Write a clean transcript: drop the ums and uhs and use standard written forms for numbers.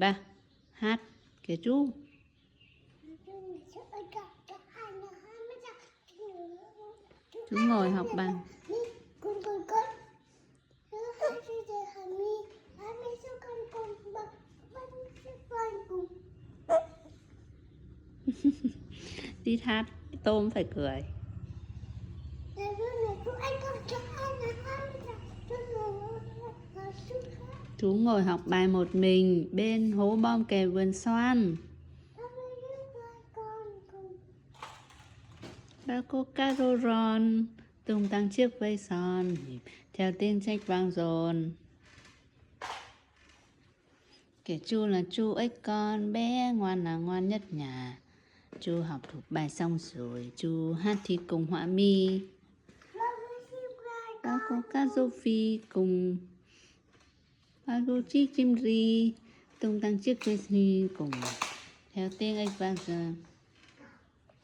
Ba hát kể chú. Chú ngồi học bài. Tít hát tôm phải cười. Chú ngồi học bài một mình bên hố bom kè vườn xoan. Ba cô cá rô ron tung tăng chiếc vây son theo tiếng trách vang dồn. Kể chu là chu ếch con bé ngoan là ngoan nhất nhà. Chu học thuộc bài xong rồi chu hát thì cùng họa mi. Ba cô cá rô phi cùng ba cô chiếc chim ri tung tăng chiếc vây si cùng theo tiếng ếch vang dồn.